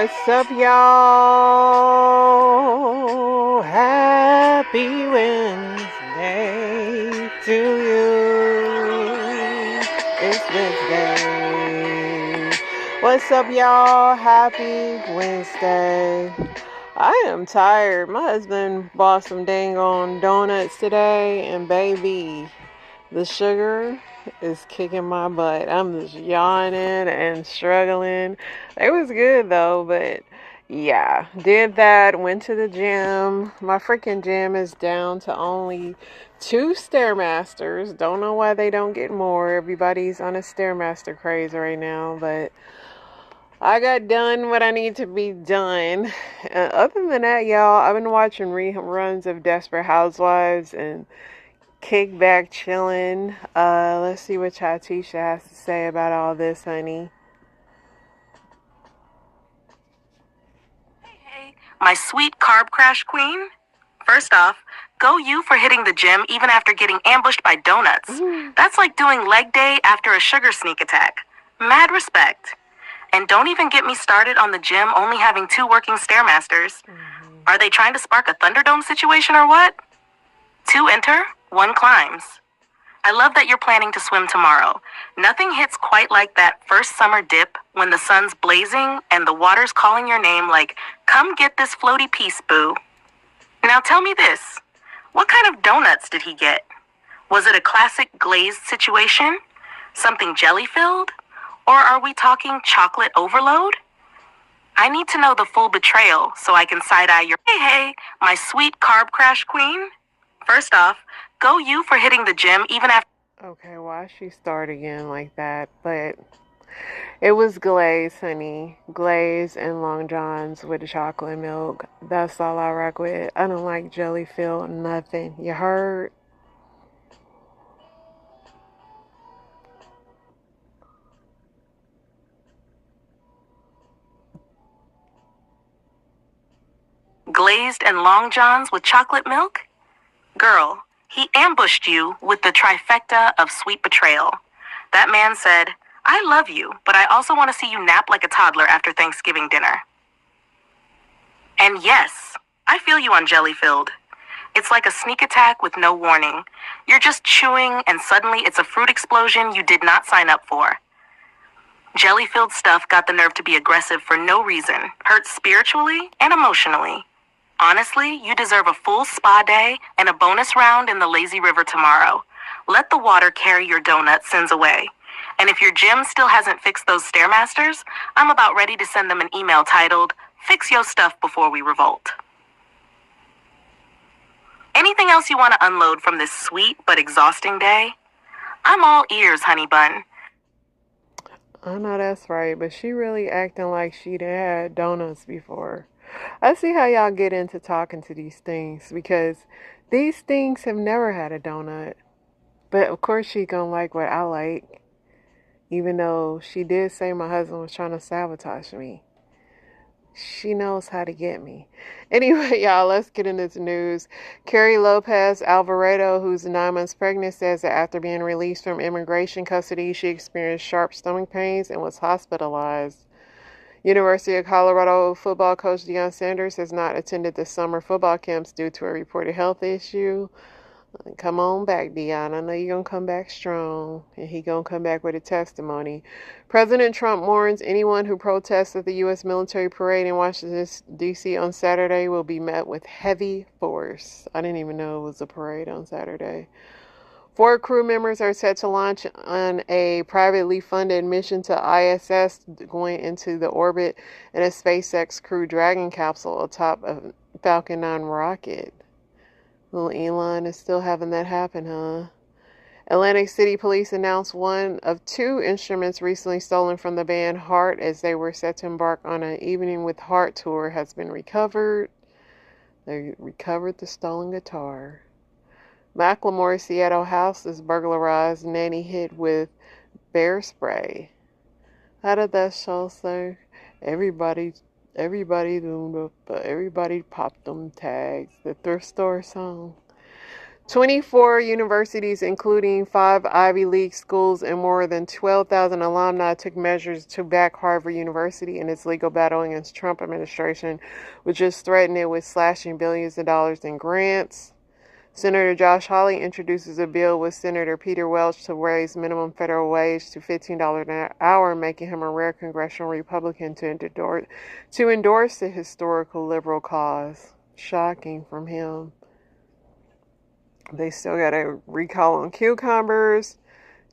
What's up, y'all? Happy Wednesday to you. It's Wednesday. What's up, y'all? Happy Wednesday. I am tired. My husband bought some dang on donuts today, and baby, the sugar is kicking my butt. I'm just yawning and struggling. It was good though, but yeah, did that, went to the gym. My freaking gym is down to only 2 Stairmasters. Don't know why they don't get more. Everybody's on a Stairmaster craze right now, but I got done what I need to be done. Other than that, y'all, I've been watching reruns of Desperate Housewives and kick back, chilling. Let's see what Chatisha has to say about all this, honey. Hey, my sweet carb crash queen. First off, go you for hitting the gym even after getting ambushed by donuts. That's like doing leg day after a sugar sneak attack. Mad respect. And don't even get me started on the gym only having 2 working Stairmasters. Are they trying to spark a Thunderdome situation or what? 2 enter, 1 climbs. I love that you're planning to swim tomorrow. Nothing hits quite like that first summer dip when the sun's blazing and the water's calling your name like, come get this floaty piece, boo. Now tell me this. What kind of donuts did he get? Was it a classic glazed situation? Something jelly-filled? Or are we talking chocolate overload? I need to know the full betrayal so I can side-eye your... Hey, my sweet carb crash queen. First off, go you for hitting the gym even after... Okay, why she start again like that? But it was glaze, honey. Glaze and Long Johns with the chocolate milk. That's all I rock with. I don't like jelly filled nothing. You heard? Glazed and Long Johns with chocolate milk? Girl, he ambushed you with the trifecta of sweet betrayal. That man said, I love you, but I also want to see you nap like a toddler after Thanksgiving dinner. And yes, I feel you on jelly-filled. It's like a sneak attack with no warning. You're just chewing and suddenly it's a fruit explosion you did not sign up for. Jelly-filled stuff got the nerve to be aggressive for no reason, hurt spiritually and emotionally. Honestly, you deserve a full spa day and a bonus round in the lazy river tomorrow. Let the water carry your donut sins away. And if your gym still hasn't fixed those Stairmasters, I'm about ready to send them an email titled, Fix Your Stuff Before We Revolt. Anything else you want to unload from this sweet but exhausting day? I'm all ears, honey bun. I know that's right, but she really acting like she'd had donuts before. I see how y'all get into talking to these things because these things have never had a donut. But of course she gonna like what I like, even though she did say my husband was trying to sabotage me. She knows how to get me. Anyway, y'all, let's get into the news. Carrie Lopez Alvarado, who's 9 months pregnant, says that after being released from immigration custody, she experienced sharp stomach pains and was hospitalized. University of Colorado football coach Deion Sanders has not attended the summer football camps due to a reported health issue. Come on back, Deion. I know you're going to come back strong, and he going to come back with a testimony. President Trump warns anyone who protests at the U.S. military parade in Washington, D.C. on Saturday will be met with heavy force. I didn't even know it was a parade on Saturday. 4 crew members are set to launch on a privately funded mission to ISS, going into the orbit in a SpaceX Crew Dragon capsule atop a Falcon 9 rocket. Little Elon is still having that happen, huh? Atlantic City Police announced one of 2 instruments recently stolen from the band Heart as they were set to embark on an Evening with Heart tour has been recovered. They recovered the stolen guitar. Macklemore's Seattle house is burglarized, nanny hit with bear spray. How did that show say? Everybody popped them tags. The thrift store song. 24 universities, including 5 Ivy League schools and more than 12,000 alumni, took measures to back Harvard University in its legal battle against Trump administration, which just threatened it with slashing billions of dollars in grants. Senator Josh Hawley introduces a bill with Senator Peter Welch to raise minimum federal wage to $15 an hour, making him a rare congressional Republican to endorse the historical liberal cause. Shocking from him. They still got a recall on cucumbers.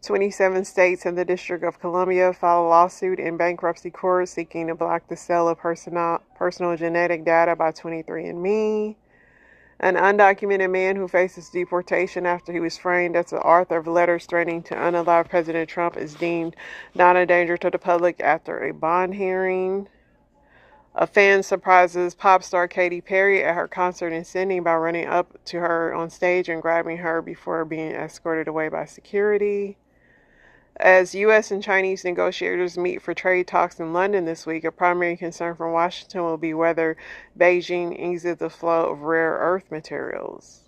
27 states and the District of Columbia filed a lawsuit in bankruptcy court seeking to block the sale of personal genetic data by 23andMe. An undocumented man who faces deportation after he was framed as the author of letters threatening to unalive President Trump is deemed not a danger to the public after a bond hearing. A fan surprises pop star Katy Perry at her concert in Sydney by running up to her on stage and grabbing her before being escorted away by security. As U.S. and Chinese negotiators meet for trade talks in London this week, a primary concern from Washington will be whether Beijing eases the flow of rare earth materials.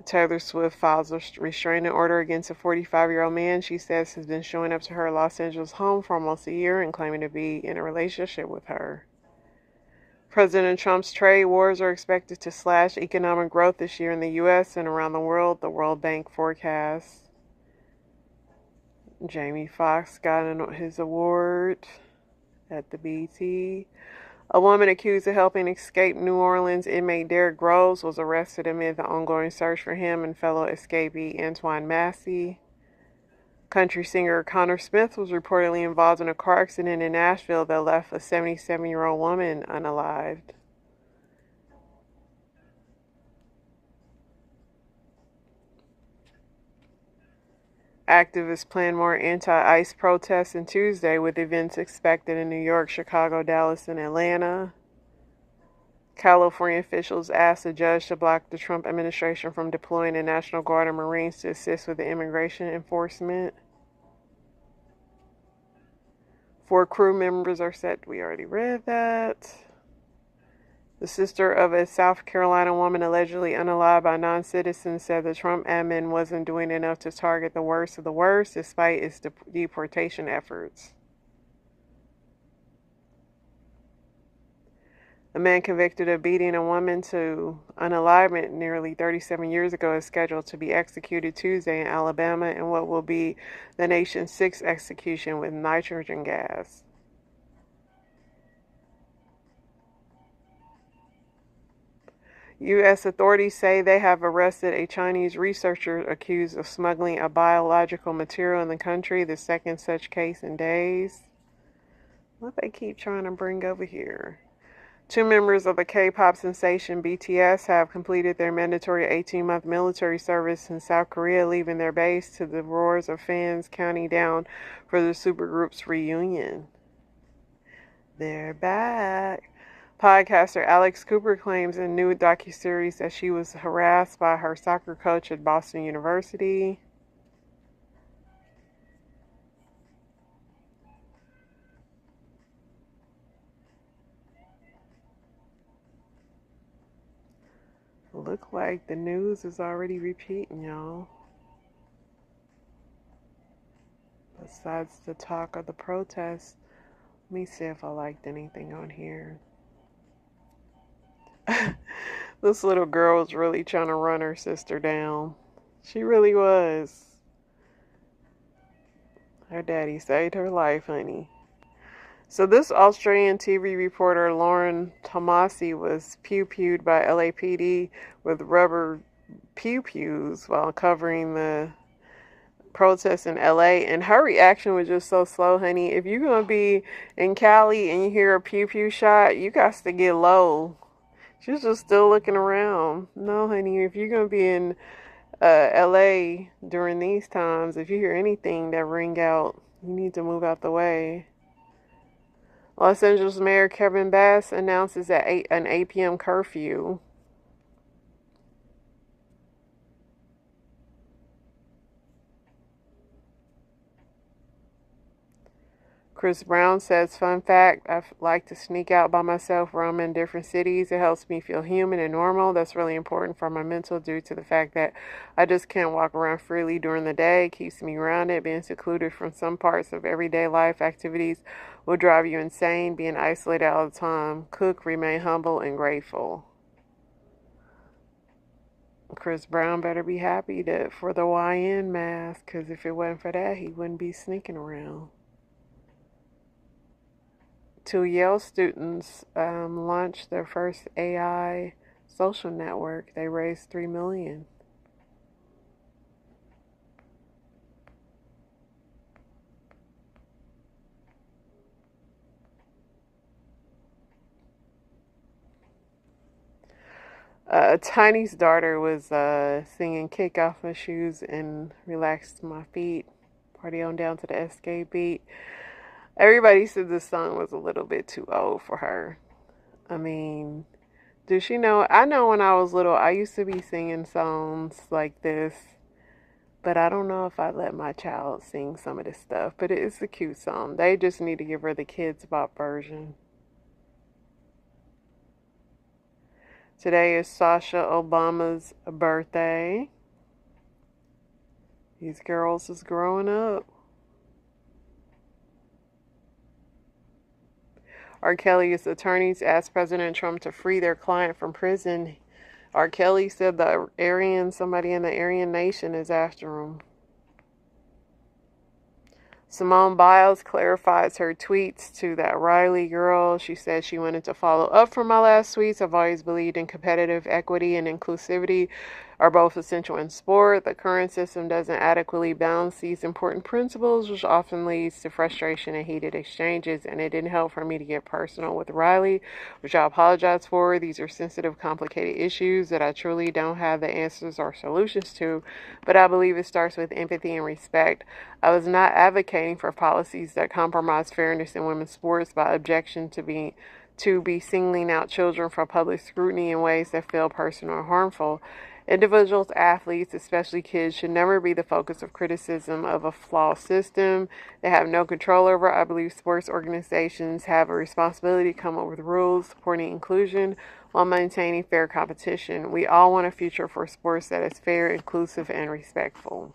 Taylor Swift files a restraining order against a 45-year-old man she says has been showing up to her Los Angeles home for almost a year and claiming to be in a relationship with her. President Trump's trade wars are expected to slash economic growth this year in the U.S. and around the world, the World Bank forecasts. Jamie Foxx got his award at the BET. A woman accused of helping escape New Orleans inmate Derrick Groves was arrested amid the ongoing search for him and fellow escapee Antoine Massey. Country singer Connor Smith was reportedly involved in a car accident in Nashville that left a 77-year-old woman unalived. Activists plan more anti-ICE protests on Tuesday, with events expected in New York, Chicago, Dallas, and Atlanta. California officials asked a judge to block the Trump administration from deploying the National Guard and Marines to assist with the immigration enforcement. 4 crew members are set. We already read that. The sister of a South Carolina woman allegedly unalived by non-citizens said the Trump admin wasn't doing enough to target the worst of the worst despite its deportation efforts. A man convicted of beating a woman to unalivement nearly 37 years ago is scheduled to be executed Tuesday in Alabama in what will be the nation's 6th execution with nitrogen gas. U.S. authorities say they have arrested a Chinese researcher accused of smuggling a biological material in the country, the second such case in days. What they keep trying to bring over here? 2 members of the K-pop sensation BTS have completed their mandatory 18-month military service in South Korea, leaving their base to the roars of fans counting down for the supergroup's reunion. They're back. Podcaster Alex Cooper claims in a new docuseries that she was harassed by her soccer coach at Boston University. Look like the news is already repeating, y'all. Besides the talk of the protests, let me see if I liked anything on here. This little girl was really trying to run her sister down. She really was. Her daddy saved her life, honey. So this Australian TV reporter, Lauren Tomasi, was pew-pewed by LAPD with rubber pew-pews while covering the protests in LA, and her reaction was just so slow, honey. If you're going to be in Cali and you hear a pew-pew shot, you got to get low. She was just still looking around. No, honey, if you're going to be in LA during these times, if you hear anything that ring out, you need to move out the way. Los Angeles Mayor Kevin Bass announces an 8 p.m. curfew. Chris Brown says, fun fact, I like to sneak out by myself, roam in different cities. It helps me feel human and normal. That's really important for my mental due to the fact that I just can't walk around freely during the day. It keeps me grounded. Being secluded from some parts of everyday life activities will drive you insane. Being isolated all the time. Cook, remain humble and grateful. Chris Brown better be happy for the YN mask, because if it wasn't for that, he wouldn't be sneaking around. Two Yale students launched their first AI social network. They raised $3 million. Tiny's daughter was singing "Kick Off My Shoes and Relax My Feet." Party on down to the Escape beat. Everybody said this song was a little bit too old for her. I mean, does she know? I know when I was little, I used to be singing songs like this, but I don't know if I let my child sing some of this stuff. But it's a cute song. They just need to give her the Kids Bop version. Today is Sasha Obama's birthday. These girls is growing up. R. Kelly's attorneys asked President Trump to free their client from prison. R. Kelly said somebody in the Aryan Nation is after him. Simone Biles clarifies her tweets to that Riley girl. She said she wanted to follow up from my last tweets. I've always believed in competitive equity and inclusivity are both essential in sport. The current system doesn't adequately balance these important principles, which often leads to frustration and heated exchanges. And it didn't help for me to get personal with Riley, which I apologize for. These are sensitive, complicated issues that I truly don't have the answers or solutions to, but I believe it starts with empathy and respect. I was not advocating for policies that compromise fairness in women's sports by objection to be singling out children for public scrutiny in ways that feel personal or harmful. Individuals, athletes, especially kids, should never be the focus of criticism of a flawed system they have no control over. I believe sports organizations have a responsibility to come up with rules supporting inclusion while maintaining fair competition. We all want a future for sports that is fair, inclusive, and respectful.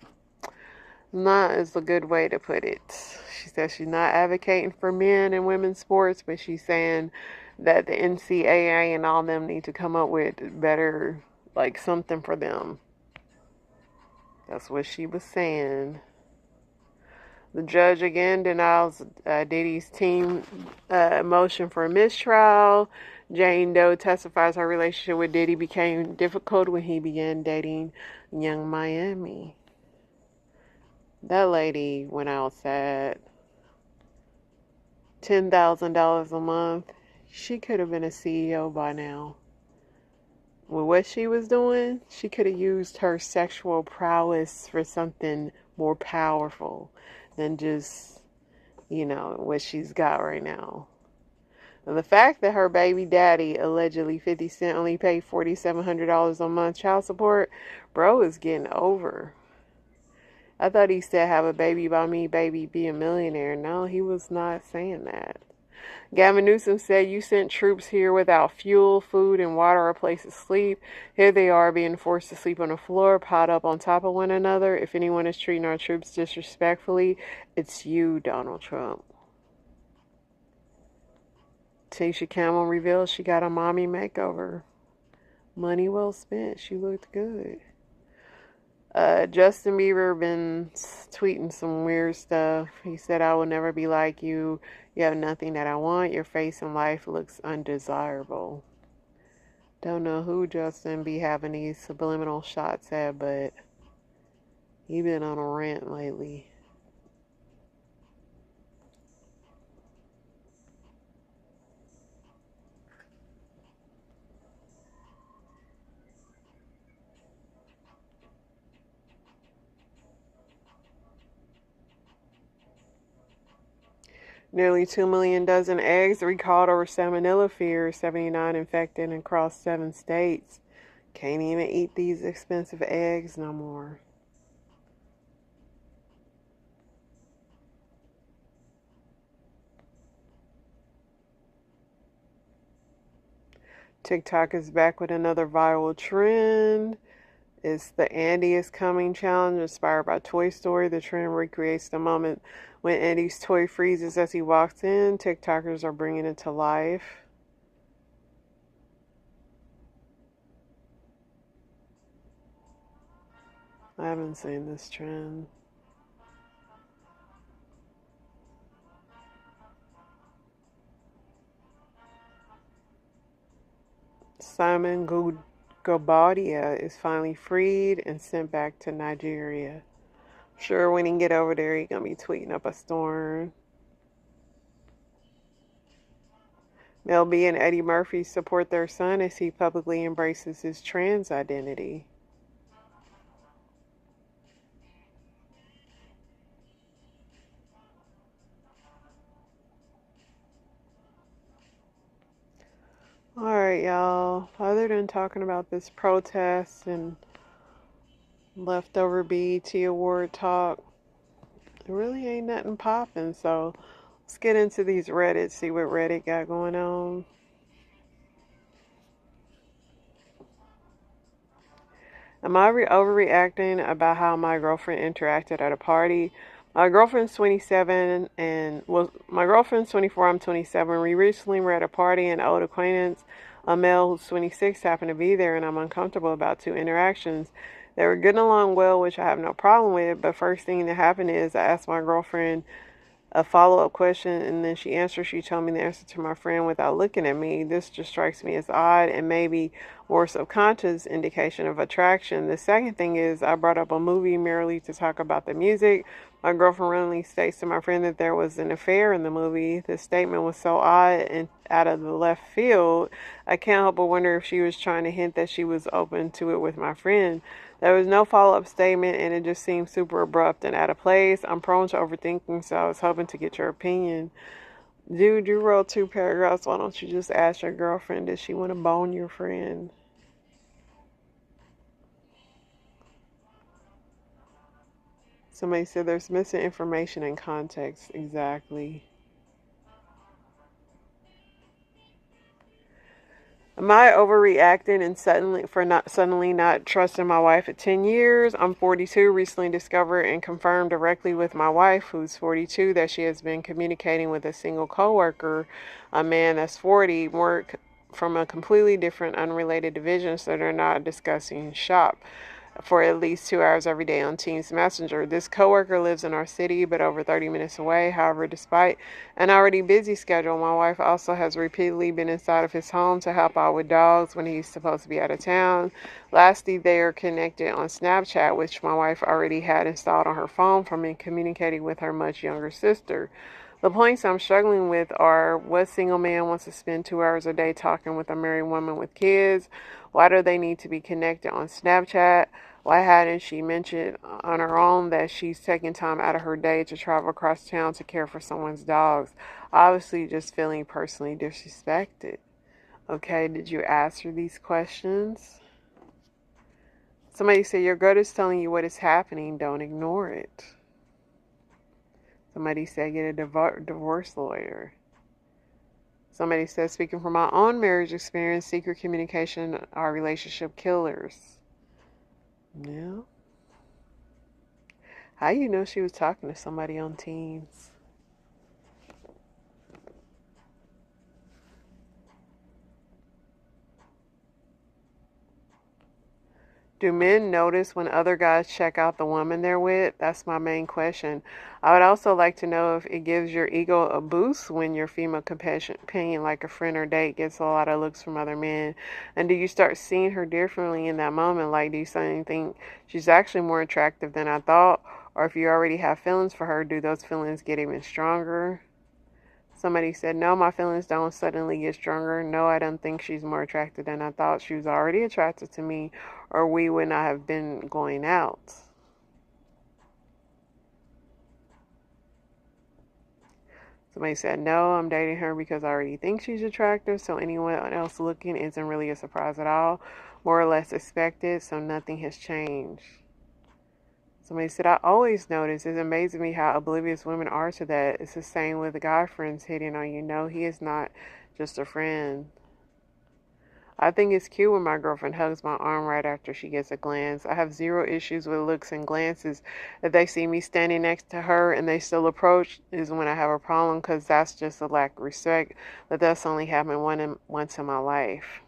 That is a good way to put it. She says she's not advocating for men and women's sports, but she's saying that the NCAA and all them need to come up with better, like something for them. That's what she was saying. The judge again denies Diddy's team motion for a mistrial. Jane Doe testifies her relationship with Diddy became difficult when he began dating Young Miami. That lady went outside. $10,000 a month. She could have been a CEO by now. With what she was doing, she could have used her sexual prowess for something more powerful than just, what she's got right now. And the fact that her baby daddy, allegedly 50 Cent, only paid $4,700 a month child support, bro is getting over. I thought he said have a baby by me, baby, be a millionaire. No, he was not saying that. Gavin Newsom said you sent troops here without fuel, food, and water or a place to sleep. Here they are being forced to sleep on the floor, piled up on top of one another. If anyone is treating our troops disrespectfully, it's you, Donald Trump. Tisha Campbell reveals she got a mommy makeover. Money well spent. She looked good. Justin Bieber been tweeting some weird stuff. He said, I will never be like you. You have nothing that I want. Your face in life looks undesirable. Don't know who Justin be having these subliminal shots at, but he been on a rant lately. Nearly 2 million dozen eggs recalled over salmonella fears, 79 infected across 7 states. Can't even eat these expensive eggs no more. TikTok is back with another viral trend. It's the Andy is Coming challenge inspired by Toy Story. The trend recreates the moment when Andy's toy freezes as he walks in. TikTokers are bringing it to life. I haven't seen this trend. Simon Gobadia is finally freed and sent back to Nigeria. Sure, when he get over there, he gonna be tweeting up a storm. Mel B and Eddie Murphy support their son as he publicly embraces his trans identity. Alright, y'all. Other than talking about this protest and leftover BET award talk, there really ain't nothing popping. So let's get into these Reddit, see what Reddit got going on. Am I overreacting about how my girlfriend interacted at a party? My girlfriend's 27 and my girlfriend's 24. I'm 27. We recently were at a party and an old acquaintance, a male who's 26, happened to be there, and I'm uncomfortable about two interactions. They were getting along well, which I have no problem with, but first thing that happened is I asked my girlfriend a follow-up question, and then she told me the answer to my friend without looking at me. This just strikes me as odd and maybe more subconscious indication of attraction. The second thing is I brought up a movie merely to talk about the music. My girlfriend randomly states to my friend that there was an affair in the movie. This statement was so odd and out of the left field. I can't help but wonder if she was trying to hint that she was open to it with my friend. There was no follow-up statement, and it just seemed super abrupt and out of place. I'm prone to overthinking, so I was hoping to get your opinion. Dude, you wrote 2 paragraphs. Why don't you just ask your girlfriend, did she want to bone your friend? Somebody said there's missing information and context. Exactly. Am I overreacting and suddenly not trusting my wife at 10 years? I'm 42, recently discovered and confirmed directly with my wife, who's 42, that she has been communicating with a single coworker, a man that's 40, work from a completely different, unrelated division, so they're not discussing shop for at least 2 hours every day on Teams Messenger. This coworker lives in our city, but over 30 minutes away. However, despite an already busy schedule, my wife also has repeatedly been inside of his home to help out with dogs when he's supposed to be out of town. Lastly, they are connected on Snapchat, which my wife already had installed on her phone from communicating with her much younger sister. The points I'm struggling with are: what single man wants to spend 2 hours a day talking with a married woman with kids? Why do they need to be connected on Snapchat? Why hadn't she mentioned on her own that she's taking time out of her day to travel across town to care for someone's dogs? Obviously, just feeling personally disrespected. Okay, did you ask her these questions? Somebody said your gut is telling you what is happening, don't ignore it. Somebody said get a divorce lawyer. Somebody said, speaking from my own marriage experience, secret communication are relationship killers. Yeah. How you know she was talking to somebody on Teams? Do men notice when other guys check out the woman they're with? That's my main question. I would also like to know if it gives your ego a boost when your female companion, like a friend or date, gets a lot of looks from other men. And do you start seeing her differently in that moment? Like, do you suddenly think she's actually more attractive than I thought? Or if you already have feelings for her, do those feelings get even stronger? Somebody said, no, my feelings don't suddenly get stronger. No, I don't think she's more attractive than I thought. She was already attracted to me, or we would not have been going out. Somebody said, no, I'm dating her because I already think she's attractive, so anyone else looking isn't really a surprise at all. More or less expected, so nothing has changed. Somebody said, I always notice. It's amazing me how oblivious women are to that. It's the same with the guy friends hitting on you. No, he is not just a friend. I think it's cute when my girlfriend hugs my arm right after she gets a glance. I have zero issues with looks and glances. If they see me standing next to her and they still approach, is when I have a problem because that's just a lack of respect. But that's only happened once in my life.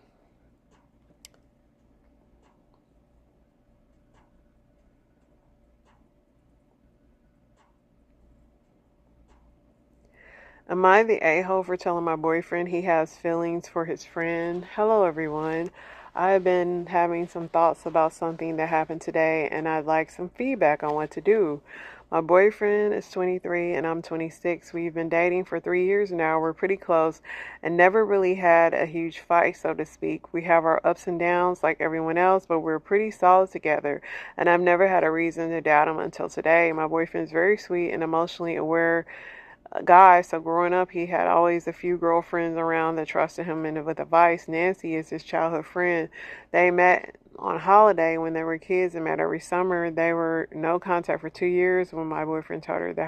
Am I the a-hole for telling my boyfriend he has feelings for his friend? Hello, everyone. I've been having some thoughts about something that happened today, and I'd like some feedback on what to do. My boyfriend is 23 and I'm 26. We've been dating for 3 years now. We're pretty close and never really had a huge fight, so to speak. We have our ups and downs like everyone else, but we're pretty solid together, and I've never had a reason to doubt him until today. My boyfriend's very sweet and emotionally aware guy, so growing up, he had always a few girlfriends around that trusted him and with advice. Nancy is his childhood friend. They met on holiday when they were kids and met every summer. They were no contact for 2 years when my boyfriend told her that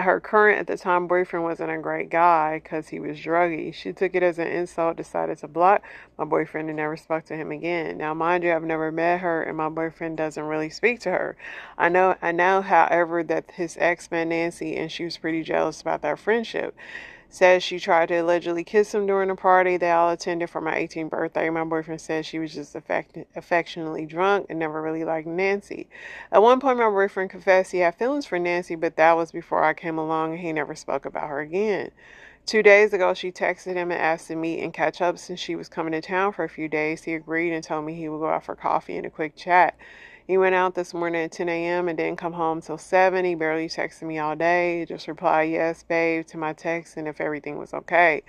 her current at the time boyfriend wasn't a great guy because he was druggy. She took it as an insult, decided to block my boyfriend, and never spoke to him again. Now, mind you, I've never met her, and my boyfriend doesn't really speak to her. I know, however, that his ex met Nancy, and she was pretty jealous about their friendship. Says she tried to allegedly kiss him during a party they all attended for my 18th birthday. My boyfriend said she was just affectionately drunk and never really liked Nancy. At one point, my boyfriend confessed he had feelings for Nancy, but that was before I came along and he never spoke about her again. 2 days ago, she texted him and asked to meet and catch up since she was coming to town for a few days. He agreed and told me he would go out for coffee and a quick chat. He went out this morning at 10 a.m. and didn't come home till 7. He barely texted me all day. He just replied, yes, babe, to my text and if everything was okay.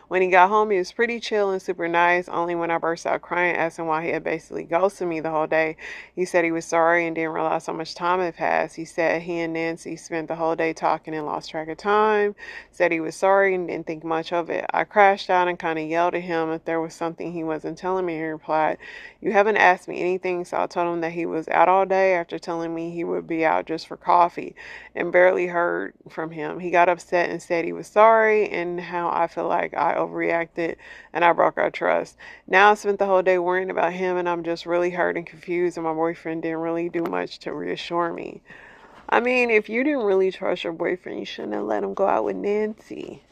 When he got home, he was pretty chill and super nice. Only when I burst out crying, asking why he had basically ghosted me the whole day. He said he was sorry and didn't realize how much time had passed. He said he and Nancy spent the whole day talking and lost track of time. Said he was sorry and didn't think much of it. I crashed out and kind of yelled at him if there was something he wasn't telling me. He replied, you haven't asked me anything, so I told him that he was out all day after telling me he would be out just for coffee and barely heard from him. He got upset and said he was sorry and how I feel like I overreacted and I broke our trust. Now I spent the whole day worrying about him and I'm just really hurt and confused, and my boyfriend didn't really do much to reassure me. I mean, if you didn't really trust your boyfriend, you shouldn't have let him go out with Nancy.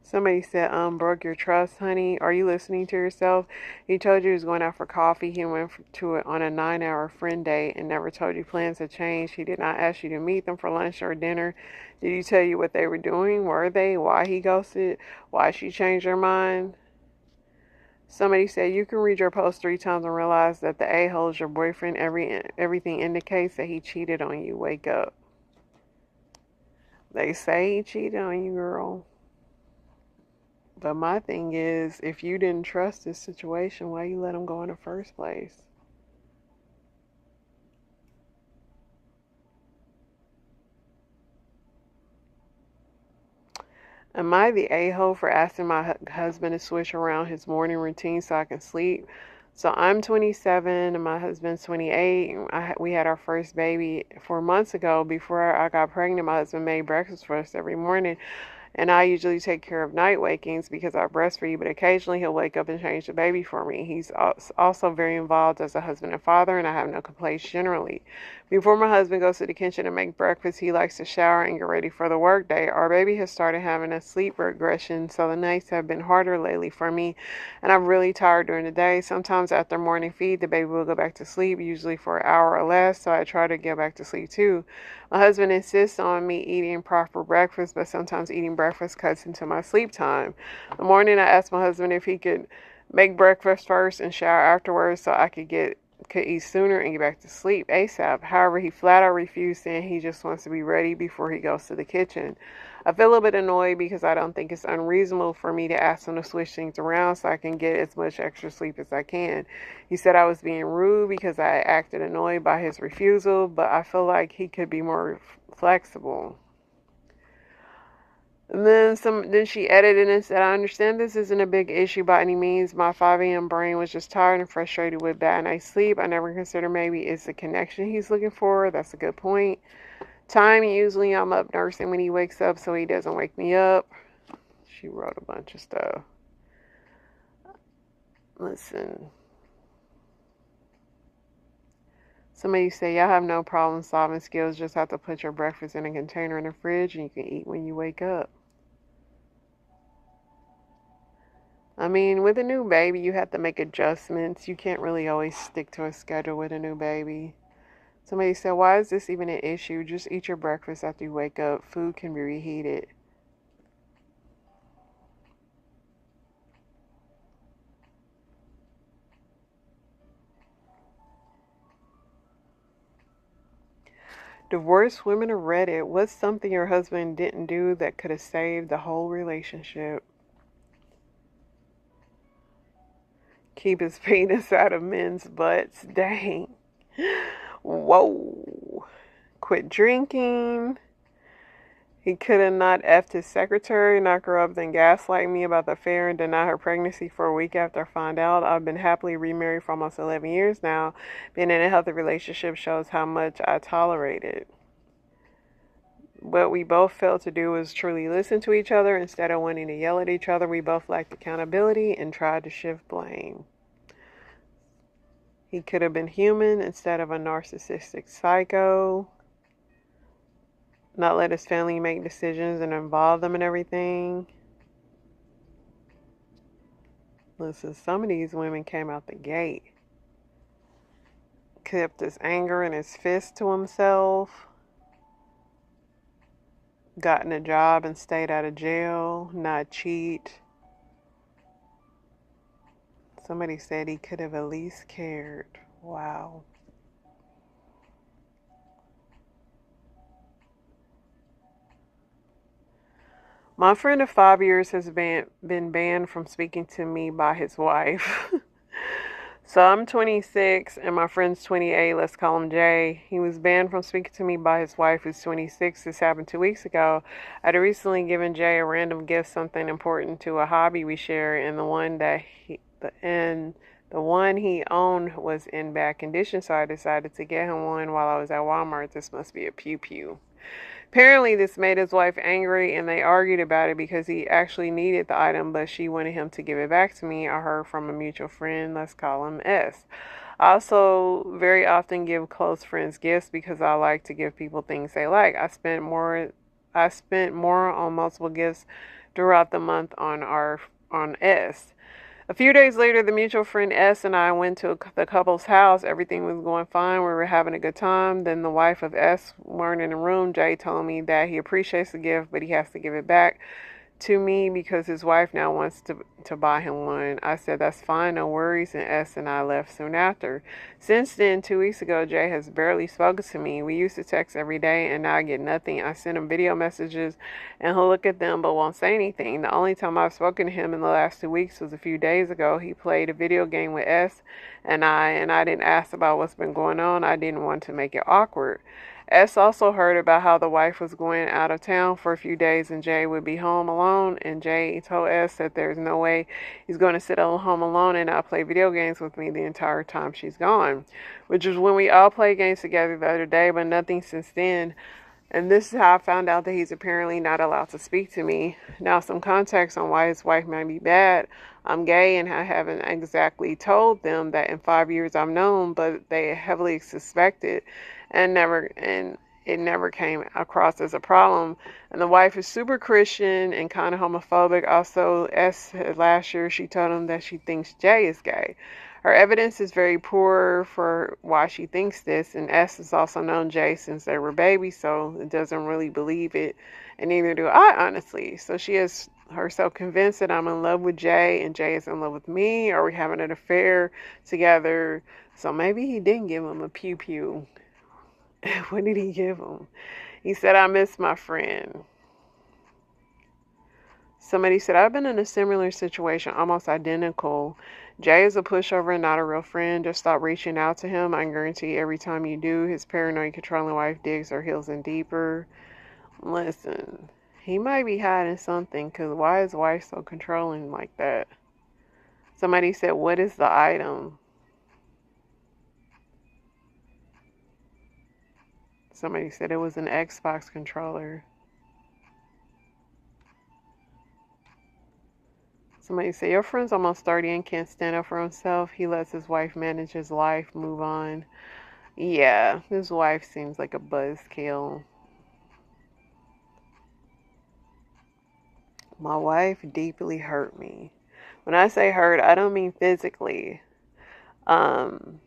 Somebody said, broke your trust, honey. Are you listening to yourself? He told you he was going out for coffee. He went to it on a 9-hour friend date and never told you plans had changed. He did not ask you to meet them for lunch or dinner. Did he tell you what they were doing? Were they? Why he ghosted? Why she changed her mind? Somebody said, you can read your post 3 times and realize that the a-hole is your boyfriend. Everything indicates that he cheated on you. Wake up. They say he cheated on you, girl. But my thing is, if you didn't trust this situation, why you let him go in the first place? Am I the a-hole for asking my husband to switch around his morning routine so I can sleep? So I'm 27 and my husband's 28. We had our first baby 4 months ago. Before I got pregnant, my husband made breakfast for us every morning. And I usually take care of night wakings because I breastfeed, but occasionally he'll wake up and change the baby for me. He's also very involved as a husband and father, and I have no complaints generally. Before my husband goes to the kitchen to make breakfast, he likes to shower and get ready for the workday. Our baby has started having a sleep regression, so the nights have been harder lately for me, and I'm really tired during the day. Sometimes after morning feed, the baby will go back to sleep, usually for an hour or less, so I try to get back to sleep too. My husband insists on me eating proper breakfast, but sometimes eating breakfast cuts into my sleep time. In the morning, I asked my husband if he could make breakfast first and shower afterwards so I could eat sooner and get back to sleep ASAP. However, he flat out refused, saying he just wants to be ready before he goes to the kitchen. I feel a little bit annoyed because I don't think it's unreasonable for me to ask him to switch things around so I can get as much extra sleep as I can. He said I was being rude because I acted annoyed by his refusal, but I feel like he could be more flexible. And then she edited and said, I understand this isn't a big issue by any means. My 5 a.m. brain was just tired and frustrated with bad night's sleep. I never considered maybe it's the connection he's looking for. That's a good point. Time, usually I'm up nursing when he wakes up so he doesn't wake me up. She wrote a bunch of stuff. Listen. Somebody say y'all have no problem solving skills, just have to put your breakfast in a container in the fridge and you can eat when you wake up. I mean, with a new baby, you have to make adjustments. You can't really always stick to a schedule with a new baby. Somebody said, why is this even an issue? Just eat your breakfast after you wake up. Food can be reheated. Divorced women of Reddit, what's something your husband didn't do that could have saved the whole relationship? Keep his penis out of men's butts. Dang. Whoa. Quit drinking. He could have not effed his secretary, knock her up, then gaslight me about the affair and deny her pregnancy for a week after I found out. I've been happily remarried for almost 11 years now. Being in a healthy relationship shows how much I tolerated. What we both failed to do was truly listen to each other. Instead of wanting to yell at each other, we both lacked accountability and tried to shift blame. He could have been human instead of a narcissistic psycho. Not let his family make decisions and involve them in everything. Listen, some of these women came out the gate. Kept his anger and his fist to himself. Gotten a job and stayed out of jail. Not cheat. Somebody said he could have at least cared. Wow. My friend of 5 years has been banned from speaking to me by his wife. So I'm 26 and my friend's 28. Let's call him Jay. He was banned from speaking to me by his wife, who's 26. This happened 2 weeks ago. I'd recently given Jay a random gift, something important to a hobby we share, and the one he owned was in bad condition, so I decided to get him one while I was at Walmart. This must be a pew pew. Apparently, this made his wife angry, and they argued about it because he actually needed the item, but she wanted him to give it back to me. I heard from a mutual friend. Let's call him S. I also very often give close friends gifts because I like to give people things they like. I spent more on multiple gifts throughout the month on S. A few days later, the mutual friend S and I went to the couple's house. Everything was going fine. We were having a good time. Then the wife of S weren't in the room. Jay told me that he appreciates the gift, but he has to give it back to me because his wife now wants to buy him one. I said, that's fine, no worries, and S and I left soon after. Since then, 2 weeks ago, Jay has barely spoken to me. We used to text every day, and now I get nothing. I send him video messages, and he'll look at them but won't say anything. The only time I've spoken to him in the last 2 weeks was a few days ago. He played a video game with S and I didn't ask about what's been going on. I didn't want to make it awkward. S also heard about how the wife was going out of town for a few days and Jay would be home alone, and Jay told S that there's no way he's going to sit at home alone and not play video games with me the entire time she's gone, which is when we all played games together the other day, but nothing since then. And this is how I found out that he's apparently not allowed to speak to me. Now, some context on why his wife might be bad. I'm gay and I haven't exactly told them that in 5 years I've known, but they heavily suspected and it never came across as a problem. And the wife is super Christian and kind of homophobic. Also, last year she told him that she thinks Jay is gay. Her evidence is very poor for why she thinks this, and S has also known Jay since they were babies, so it doesn't really believe it, and neither do I, honestly. So she is herself convinced that I'm in love with Jay, and Jay is in love with me, or we're having an affair together. So maybe he didn't give him a pew pew. What did he give him? He said, I miss my friend. Somebody said, I've been in a similar situation, almost identical. Jay is a pushover and not a real friend. Just stop reaching out to him. I guarantee every time you do, his paranoid, controlling wife digs her heels in deeper. Listen, he might be hiding something, because why is wife so controlling like that? Somebody said, what is the item? Somebody said it was an Xbox controller. Somebody say, your friend's almost 30 and can't stand up for himself. He lets his wife manage his life, move on. Yeah, his wife seems like a buzzkill. My wife deeply hurt me. When I say hurt, I don't mean physically. Um,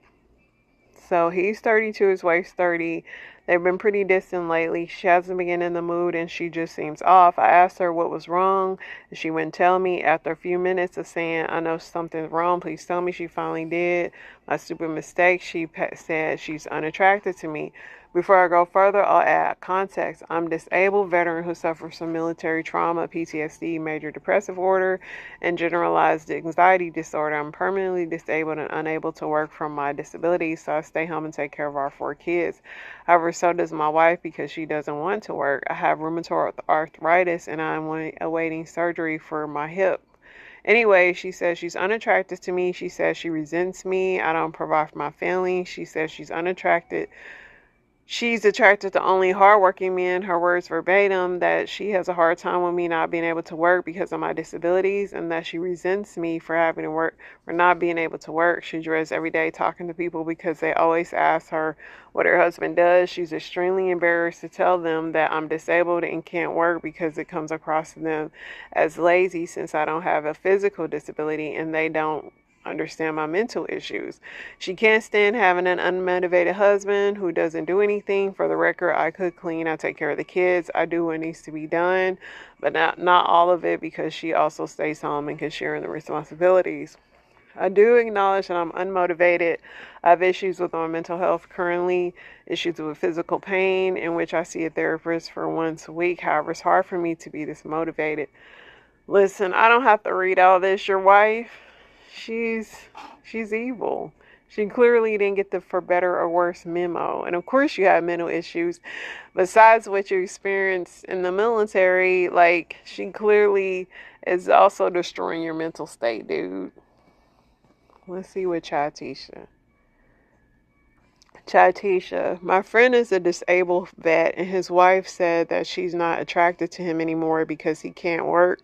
So he's 32, his wife's 30. They've been pretty distant lately. She hasn't been in the mood and she just seems off. I asked her what was wrong and she wouldn't tell me. After a few minutes of saying, I know something's wrong, please tell me, she finally did. My stupid mistake, she said she's unattracted to me. Before I go further, I'll add context. I'm a disabled veteran who suffers from military trauma, PTSD, major depressive order, and generalized anxiety disorder. I'm permanently disabled and unable to work from my disability, so I stay home and take care of our 4 kids. However, so does my wife because she doesn't want to work. I have rheumatoid arthritis and I'm awaiting surgery for my hip. Anyway, she says she's unattracted to me. She says she resents me. I don't provide for my family. She says she's unattracted. She's attracted to only hardworking men. Her words verbatim, that she has a hard time with me not being able to work because of my disabilities, and that she resents me for having to work, for not being able to work. She dreads every day talking to people because they always ask her what her husband does. She's extremely embarrassed to tell them that I'm disabled and can't work because it comes across to them as lazy since I don't have a physical disability and they don't understand my mental issues. She can't stand having an unmotivated husband who doesn't do anything. For the record, I cook, clean, I take care of the kids, I do what needs to be done, but not all of it because she also stays home and can share in the responsibilities. I do acknowledge that I'm unmotivated. I have issues with my mental health currently, issues with physical pain, in which I see a therapist for once a week. However, it's hard for me to be this motivated. Listen, I don't have to read all this. Your wife, she's evil. She clearly didn't get the for better or worse memo. And of course you have mental issues. Besides what you experienced in the military, like, she clearly is also destroying your mental state, dude. Let's see what Chatisha, my friend is a disabled vet, and his wife said that she's not attracted to him anymore because he can't work,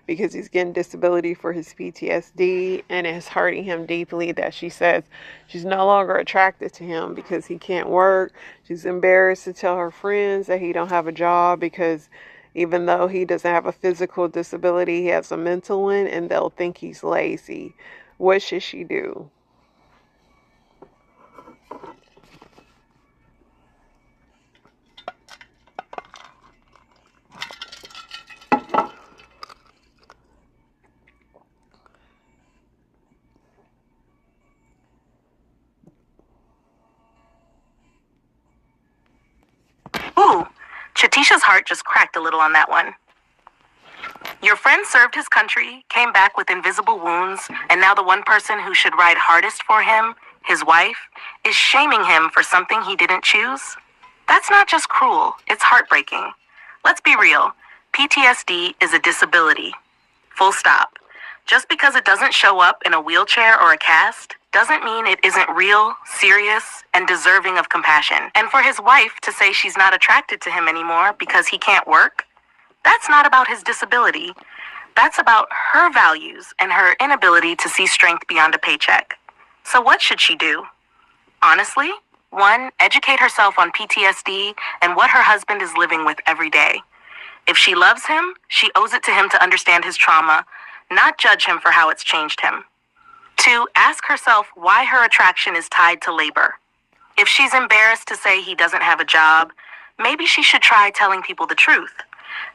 because he's getting disability for his PTSD, and it's hurting him deeply. That she says she's no longer attracted to him because he can't work. She's embarrassed to tell her friends that he don't have a job because even though he doesn't have a physical disability, he has a mental one, and they'll think he's lazy. What should she do? Ooh, Chatisha's heart just cracked a little on that one. Your friend served his country, came back with invisible wounds, and now the one person who should ride hardest for him, his wife, is shaming him for something he didn't choose? That's not just cruel, it's heartbreaking. Let's be real, PTSD is a disability. Full stop. Just because it doesn't show up in a wheelchair or a cast doesn't mean it isn't real, serious, and deserving of compassion. And for his wife to say she's not attracted to him anymore because he can't work, that's not about his disability. That's about her values and her inability to see strength beyond a paycheck. So what should she do? Honestly, 1, educate herself on PTSD and what her husband is living with every day. If she loves him, she owes it to him to understand his trauma, not judge him for how it's changed him. 2, ask herself why her attraction is tied to labor. If she's embarrassed to say he doesn't have a job, maybe she should try telling people the truth.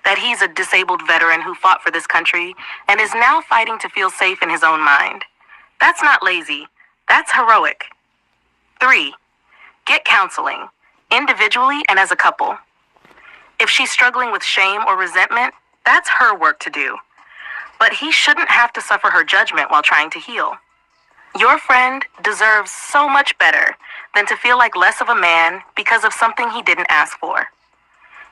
That he's a disabled veteran who fought for this country and is now fighting to feel safe in his own mind. That's not lazy. That's heroic. 3, get counseling, individually and as a couple. If she's struggling with shame or resentment, that's her work to do. But he shouldn't have to suffer her judgment while trying to heal. Your friend deserves so much better than to feel like less of a man because of something he didn't ask for.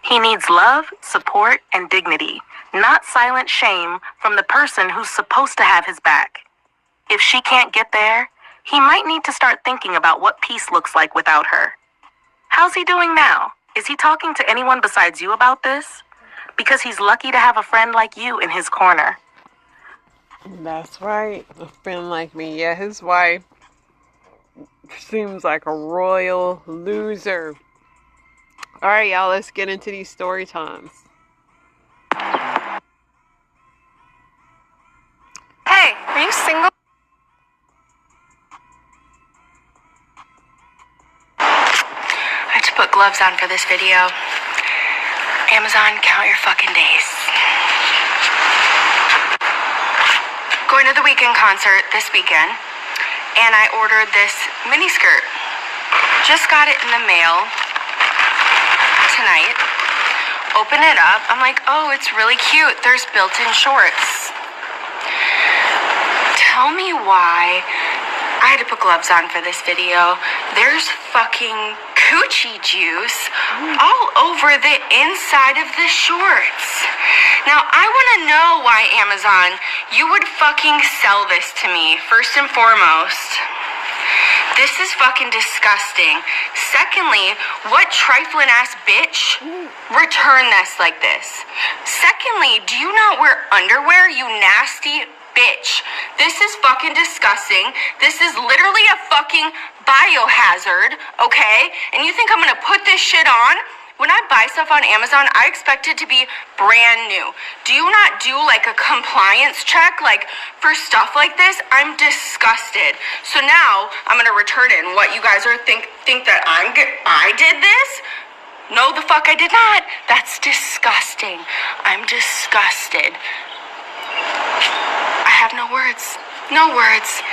He needs love, support, and dignity, not silent shame from the person who's supposed to have his back. If she can't get there, he might need to start thinking about what peace looks like without her. How's he doing now? Is he talking to anyone besides you about this? Because he's lucky to have a friend like you in his corner. That's right. A friend like me. Yeah, his wife seems like a royal loser. All right, y'all, let's get into these story times. Hey, are you single? I had to put gloves on for this video. Amazon, count your fucking days. Going to the Weeknd concert this weekend, and I ordered this mini skirt. Just got it in the mail tonight. Open it up. I'm like, oh, it's really cute. There's built-in shorts. Tell me why I had to put gloves on for this video. There's fucking coochie juice all over the inside of the shorts. Now, I want to know why, Amazon, you would fucking sell this to me, first and foremost. This is fucking disgusting. Secondly, what trifling ass bitch return this like this? Secondly, do you not wear underwear, you nasty bitch? This is fucking disgusting. This is literally a fucking biohazard, okay? And you think I'm gonna put this shit on? When I buy stuff on Amazon, I expect it to be brand new. Do you not do like a compliance check like for stuff like this? I'm disgusted. So now I'm gonna return it. And what you guys are think that I did this? No, the fuck I did not. That's disgusting. I'm disgusted. I have no words. No words.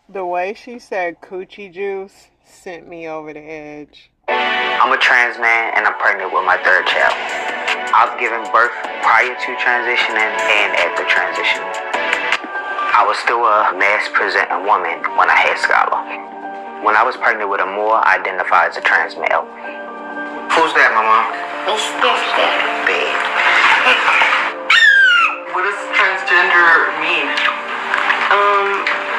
The way she said coochie juice sent me over the edge. I'm a trans man and I'm pregnant with my third child. I've given birth prior to transitioning and after transitioning. I was still a mass-presenting woman when I had Skylar. When I was pregnant with Amor, I identified as a trans male. Who's that, my mom? It's sister. Babe. What does transgender mean?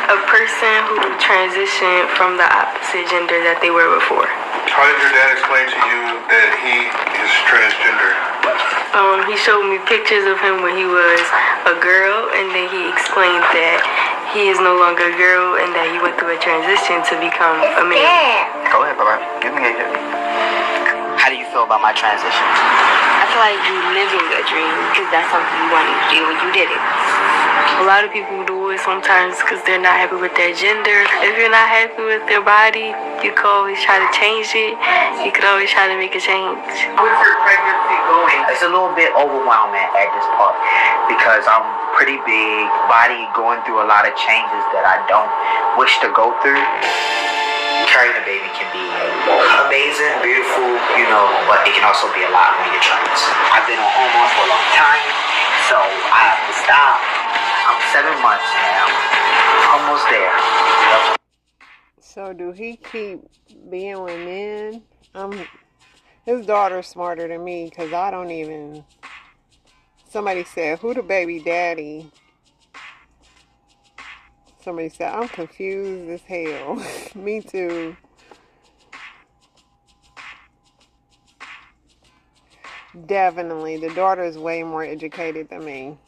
A person who transitioned from the opposite gender that they were before. How did your dad explain to you that he is transgender? He showed me pictures of him when he was a girl, and then he explained that he is no longer a girl and that he went through a transition to become a man. Go ahead, bye-bye. Give me a hit. How do you feel about my transition? I feel like you living a dream because that's something you wanted to do and you did it. A lot of people do it sometimes because they're not happy with their gender. If you're not happy with their body, you can always try to change it. You could always try to make a change. How's your pregnancy going? It's a little bit overwhelming at this part because I'm pretty big, body going through a lot of changes that I don't wish to go through. Carrying a baby can be amazing, beautiful, but it can also be a lot when you're trans. I've been on hormones for a long time, so I have to stop. I'm 7 months now, almost there. So do he keep being with men? His daughter's smarter than me because I don't even... Somebody said, who the baby daddy? Somebody said, I'm confused as hell. Me too. Definitely. The daughter is way more educated than me.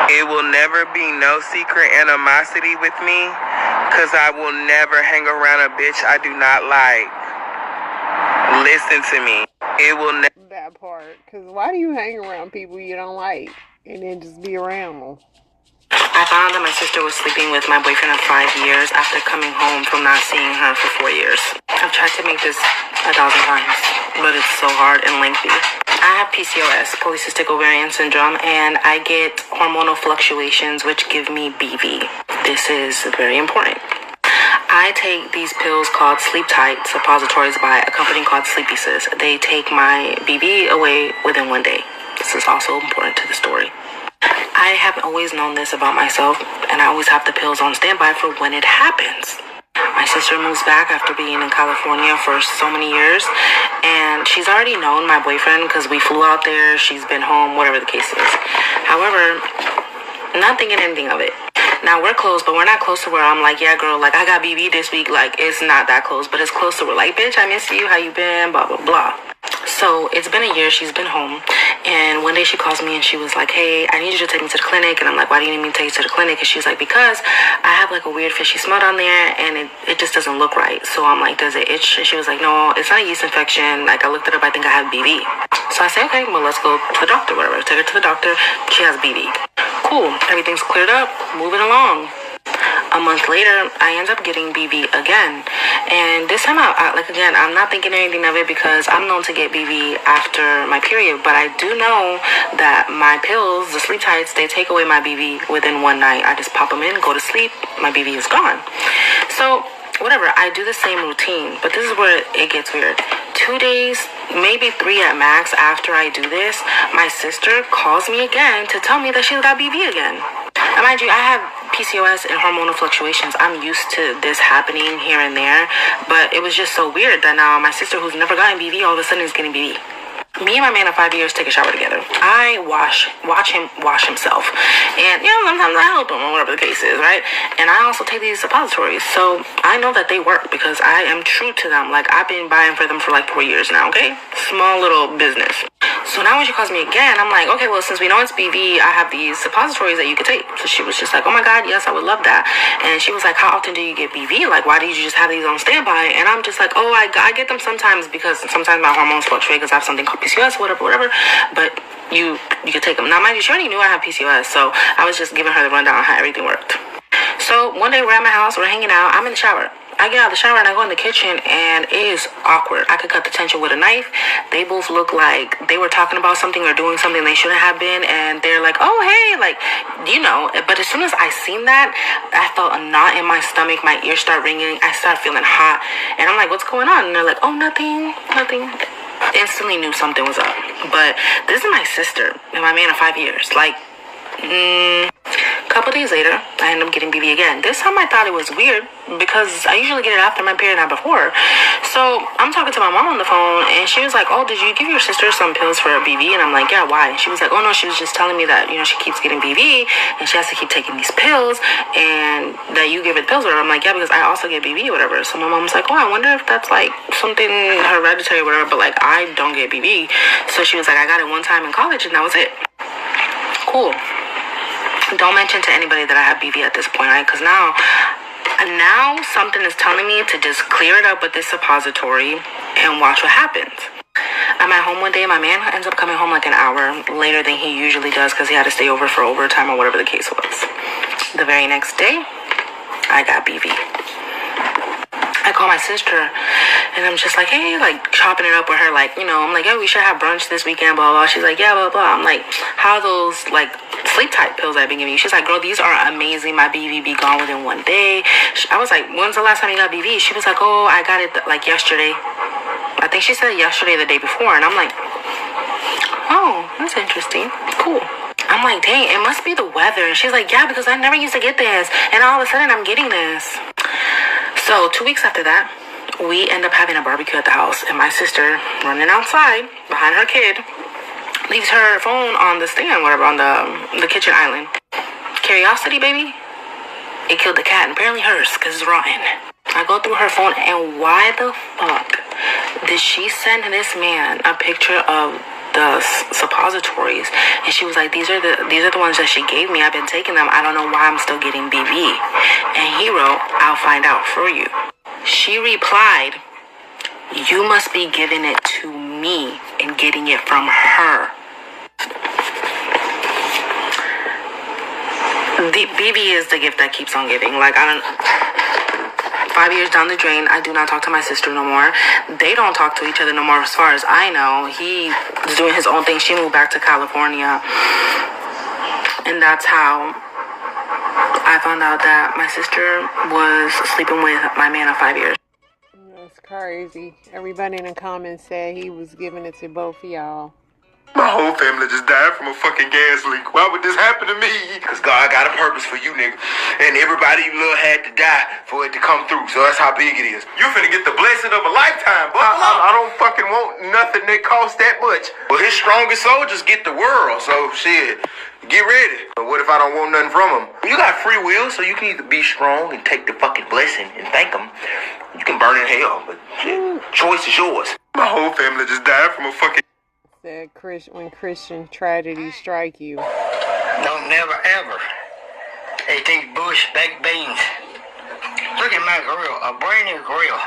It will never be no secret animosity with me, because I will never hang around a bitch I do not like. Listen to me. It will never... That part. Because why do you hang around people you don't like and then just be around them? I found out that my sister was sleeping with my boyfriend of 5 years after coming home from not seeing her for 4 years. I've tried to make this 1,000 times, but it's so hard and lengthy. I have PCOS, polycystic ovarian syndrome, and I get hormonal fluctuations which give me BV. This is very important. I take these pills called Sleep Tight suppositories by a company called Sleepy Sis. They take my BV away within 1 day. This is also important to the story. I have always known this about myself, and I always have the pills on standby for when it happens. My sister moves back after being in California for so many years, and she's already known my boyfriend because we flew out there, she's been home, whatever the case is. However, not thinking anything of it. Now, we're close, but we're not close to where I'm like, yeah, girl, like, I got BB this week. Like, it's not that close, but it's close to where, like, bitch, I miss you, how you been, blah, blah, blah. So it's been a year. She's been home. And one day she calls me and she was like, hey, I need you to take me to the clinic. And I'm like, why do you need me to take you to the clinic? And she's like, because I have like a weird fishy smell down there and it just doesn't look right. So I'm like, does it itch? And she was like, no, it's not a yeast infection. Like I looked it up. I think I have BV. So I said, okay, well, let's go to the doctor, whatever. Take her to the doctor. She has BV. Cool. Everything's cleared up. Moving along. A month later, I end up getting BV again. And this time, again, I'm not thinking anything of it because I'm known to get BV after my period. But I do know that my pills, the sleep tights, they take away my BV within one night. I just pop them in, go to sleep, my BV is gone. So, whatever, I do the same routine. But this is where it gets weird. 2 days, maybe 3 at max after I do this, my sister calls me again to tell me that she's got BV again. And mind you, I have PCOS and hormonal fluctuations. I'm used to this happening here and there, but it was just so weird that now my sister, who's never gotten BV, all of a sudden is getting BV. Me and my man of 5 years take a shower together. I watch him wash himself. And, sometimes I help him or whatever the case is, right? And I also take these suppositories. So I know that they work because I am true to them. Like, I've been buying for them for like 4 years now, okay? Small little business. So now when she calls me again, I'm like, okay, well, since we know it's BV, I have these suppositories that you could take. So she was just like, oh my God, yes, I would love that. And she was like, how often do you get BV? Like, why do you just have these on standby? And I'm just like, oh, I get them sometimes because sometimes my hormones fluctuate because I have something called PCOS, whatever. But you can take them. Now, mind you, she already knew I have PCOS, so I was just giving her the rundown on how everything worked. So one day we're at my house, we're hanging out, I'm in the shower. I get out of the shower and I go in the kitchen and it is awkward. I could cut the tension with a knife. They both look like they were talking about something or doing something they shouldn't have been. And they're like, oh, hey, like, But as soon as I seen that, I felt a knot in my stomach. My ears start ringing. I start feeling hot. And I'm like, what's going on? And they're like, oh, nothing. Instantly knew something was up. But this is my sister and my man of 5 years. Like, couple days later, I ended up getting BV again. This time I thought it was weird because I usually get it after my period, not before. So I'm talking to my mom on the phone and she was like, oh, did you give your sister some pills for BV? And I'm like, yeah, why? And she was like, oh no, she was just telling me that, she keeps getting BV and she has to keep taking these pills and that you give her the pills or whatever. I'm like, yeah, because I also get BV or whatever. So my mom was like, oh, I wonder if that's like something hereditary or whatever, but like I don't get BV. So she was like, I got it one time in college and that was it. Cool. Don't mention to anybody that I have BV at this point, right? Because now something is telling me to just clear it up with this suppository and watch what happens. I'm at home one day. My man ends up coming home like an hour later than he usually does because he had to stay over for overtime or whatever the case was. The very next day, I got BV. I call my sister and I'm just like, hey, like chopping it up with her, like, I'm like, yeah, we should have brunch this weekend, blah, blah. She's like, yeah, blah, blah. I'm like, how are those like sleep tight pills I've been giving you? She's like, girl, these are amazing. My BV be gone within one day. I was like, when's the last time you got BV? She was like, oh, I got it like yesterday. I think she said yesterday, the day before. And I'm like, oh, that's interesting. Cool. I'm like, dang, it must be the weather. And she's like, yeah, because I never used to get this. And all of a sudden I'm getting this. So 2 weeks after that, we end up having a barbecue at the house. And my sister running outside behind her kid leaves her phone on the stand, whatever, on the kitchen island. Curiosity, baby. It killed the cat and apparently hers because it's rotten. I go through her phone and why the fuck did she send this man a picture of the suppositories? And she was like, these are the ones that she gave me. I've been taking them. I don't know why I'm still getting BV. And he wrote, I'll find out for you. She replied, you must be giving it to me and getting it from her. The BV is the gift that keeps on giving. Like, 5 years down the drain, I do not talk to my sister no more. They don't talk to each other no more as far as I know. He is doing his own thing. She moved back to California. And that's how I found out that my sister was sleeping with my man of 5 years. That's crazy. Everybody in the comments said he was giving it to both of y'all. My whole family just died from a fucking gas leak. Why would this happen to me? Because God got a purpose for you, nigga. And everybody you love had to die for it to come through. So that's how big it is. You finna get the blessing of a lifetime, buckle up. I don't fucking want nothing that costs that much. Well, his strongest soldiers get the world. So, shit, get ready. But what if I don't want nothing from him? You got free will, so you can either be strong and take the fucking blessing and thank him. You can burn in hell, but shit, choice is yours. My My whole family just died from a fucking... Said when Christian tragedies strike you. Don't never ever eat these bush baked beans. Look at my grill, a brand new grill.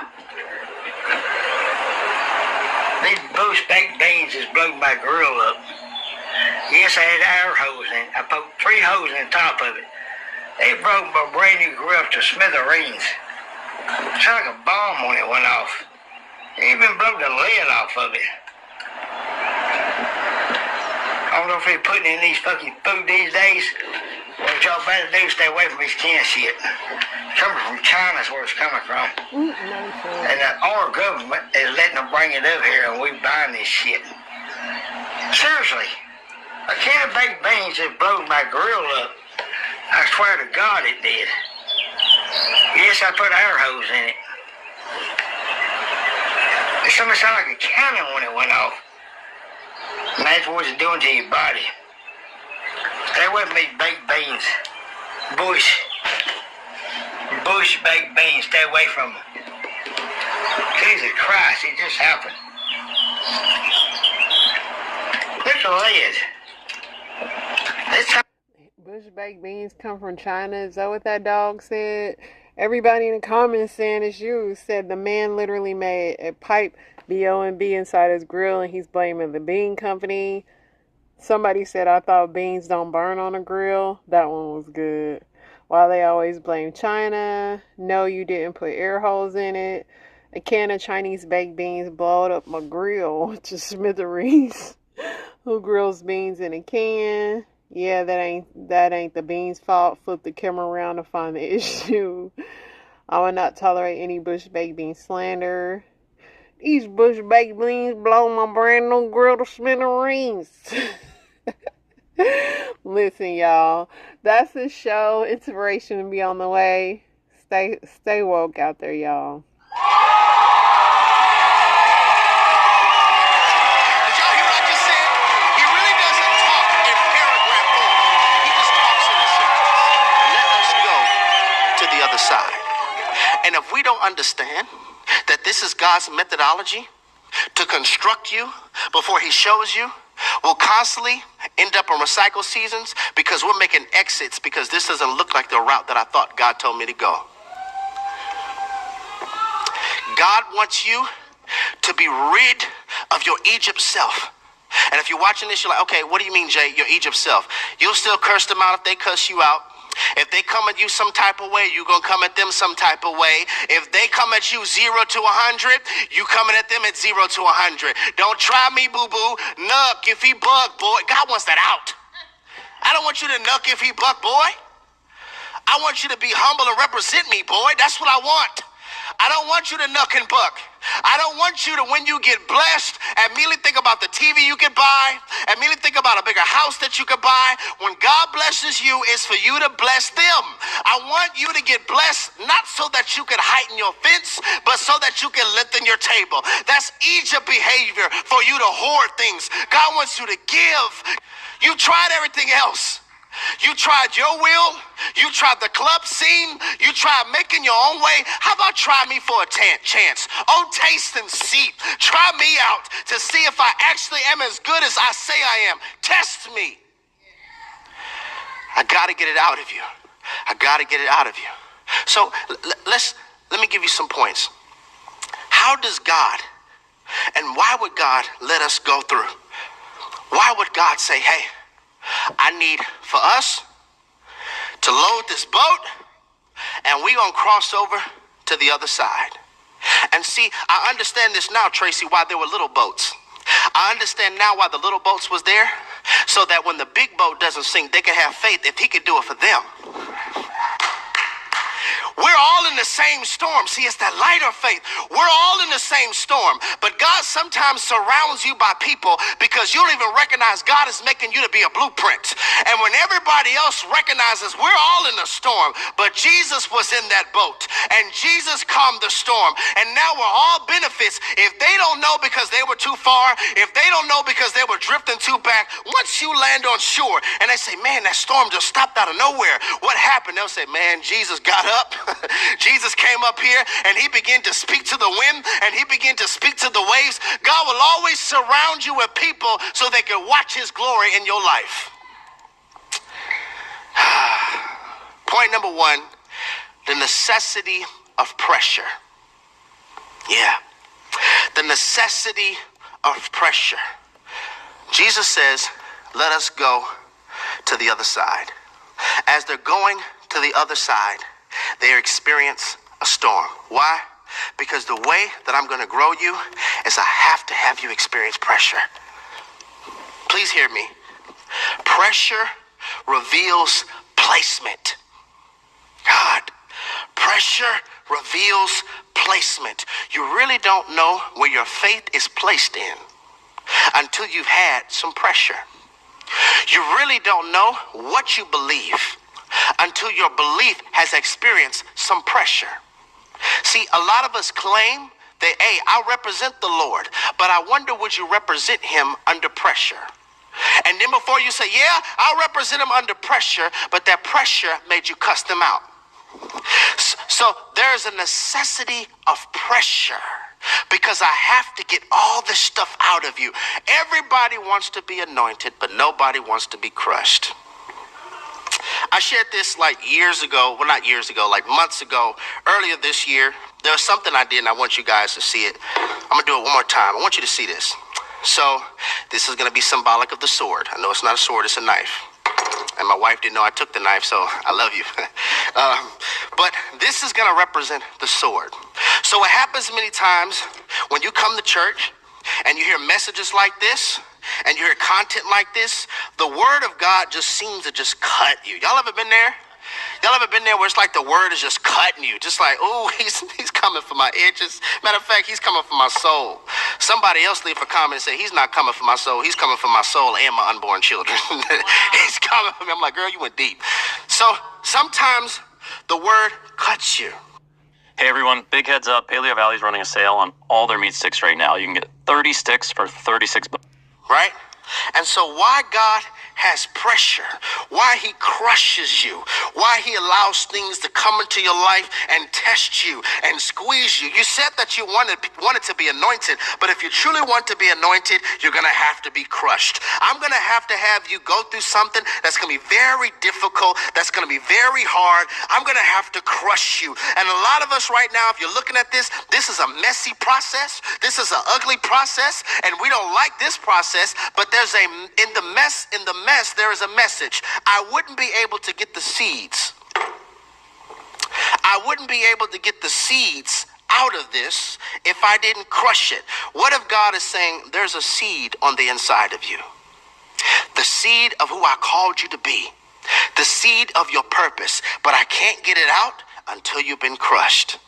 These bush baked beans just blew my grill up. Yes, I had air hose in it. I poked 3 holes in the top of it. They broke my brand new grill to smithereens. It's like a bomb when it went off. They even blew the lid off of it. I don't know if they're putting in these fucking food these days. What y'all better do is stay away from this canned shit. Coming from China is where it's coming from. And our government is letting them bring it up here and we buying this shit. Seriously, a can of baked beans just blew my grill up. I swear to God it did. Yes, I put air hose in it. It sounded like a cannon when it went off. And that's what it's doing to your body. Stay away from these baked beans. Bush baked beans. Stay away from them. Jesus Christ, it just happened. Look at the lid. This time. Bush baked beans come from China. Is that what that dog said? Everybody in the comments saying it's you. Said the man literally made a pipe B-O-M-B inside his grill and he's blaming the bean company. Somebody said, I thought beans don't burn on a grill. That one was good. Why they always blame China. No, you didn't put air holes in it. A can of Chinese baked beans blowed up my grill to smithereens. Who grills beans in a can? Yeah, that ain't the beans' fault. Flip the camera around to find the issue. I will not tolerate any bush baked bean slander. These bush baked beans blow my brand new grill to smithereens. Listen, y'all. That's the show. Inspiration to be on the way. Stay woke out there, y'all. Side. And if we don't understand that this is God's methodology to construct you before he shows you, we'll constantly end up in recycle seasons because we're making exits because this doesn't look like the route that I thought God told me to go. God wants you to be rid of your Egypt self. And if you're watching this, you're like, okay, what do you mean, Jay, your Egypt self? You'll still curse them out if they cuss you out. If they come at you some type of way, you're going to come at them some type of way. If they come at you 0 to 100, you coming at them at 0 to 100. Don't try me, boo-boo. Nuck if he buck, boy. God wants that out. I don't want you to nuck if he buck, boy. I want you to be humble and represent me, boy. That's what I want. I don't want you to nuck and buck. I don't want you to, when you get blessed, immediately think about the TV you could buy, immediately think about a bigger house that you could buy. When God blesses you, it's for you to bless them. I want you to get blessed, not so that you can heighten your fence, but so that you can lengthen your table. That's Egypt behavior, for you to hoard things. God wants you to give. You tried everything else. You tried your will, you tried the club scene, you tried making your own way. How about try me for a chance? Oh, taste and see. Try me out to see if I actually am as good as I say I am. Test me. I got to get it out of you. I got to get it out of you. So let me give you some points. How does God, and why would God let us go through? Why would God say, hey, I need for us to load this boat and we're going to cross over to the other side. And see, I understand this now, Tracy, why there were little boats. I understand now why the little boats was there, so that when the big boat doesn't sink, they can have faith if he could do it for them. We're all in the same storm. See, it's that lighter faith. We're all in the same storm. But God sometimes surrounds you by people because you don't even recognize God is making you to be a blueprint. And when everybody else recognizes we're all in the storm, but Jesus was in that boat and Jesus calmed the storm. And now we're all benefits. If they don't know because they were too far, if they don't know because they were drifting too back, once you land on shore and they say, man, that storm just stopped out of nowhere. What happened? They'll say, man, Jesus got up. Jesus came up here and he began to speak to the wind and he began to speak to the waves. God will always surround you with people so they can watch his glory in your life. Point number one, the necessity of pressure. Yeah, the necessity of pressure. Jesus says, let us go to the other side. As they're going to the other side, they experience a storm. Why? Because the way that I'm going to grow you is I have to have you experience pressure. Please hear me. Pressure reveals placement. God, pressure reveals placement. You really don't know where your faith is placed in until you've had some pressure. You really don't know what you believe until your belief has experienced some pressure. See, a lot of us claim that, hey, I represent the Lord, but I wonder, would you represent him under pressure? And then before you say, yeah, I'll represent him under pressure, but that pressure made you cuss them out. So there's a necessity of pressure because I have to get all this stuff out of you. Everybody wants to be anointed, but nobody wants to be crushed. I shared this like years ago, well, not years ago, like months ago, earlier this year. There was something I did and I want you guys to see it. I'm gonna do it one more time. I want you to see this. So this is gonna be symbolic of the sword. I know it's not a sword, it's a knife. And my wife didn't know I took the knife, so I love you. But this is gonna represent the sword. So what happens many times when you come to church and you hear messages like this, and you hear content like this, the word of God just seems to just cut you. Y'all ever been there? Y'all ever been there where it's like the word is just cutting you? Just like, oh, he's coming for my edges. Matter of fact, he's coming for my soul. Somebody else leave a comment and say, he's not coming for my soul. He's coming for my soul and my unborn children. He's coming for me. I'm like, girl, you went deep. So sometimes the word cuts you. Hey everyone, big heads up. Paleo Valley's running a sale on all their meat sticks right now. You can get 30 sticks for $36. Right? And so why God has pressure, why he crushes you, why he allows things to come into your life and test you and squeeze you. You said that you wanted to be anointed, but if you truly want to be anointed, you're going to have to be crushed. I'm going to have you go through something that's going to be very difficult, that's going to be very hard. I'm going to have to crush you. And a lot of us right now, if you're looking at this is a messy process. This is an ugly process, and we don't like this process, but there's in the mess, there is a message. I wouldn't be able to get the seeds. I wouldn't be able to get the seeds out of this if I didn't crush it. What if God is saying there's a seed on the inside of you? The seed of who I called you to be. The seed of your purpose. But I can't get it out until you've been crushed.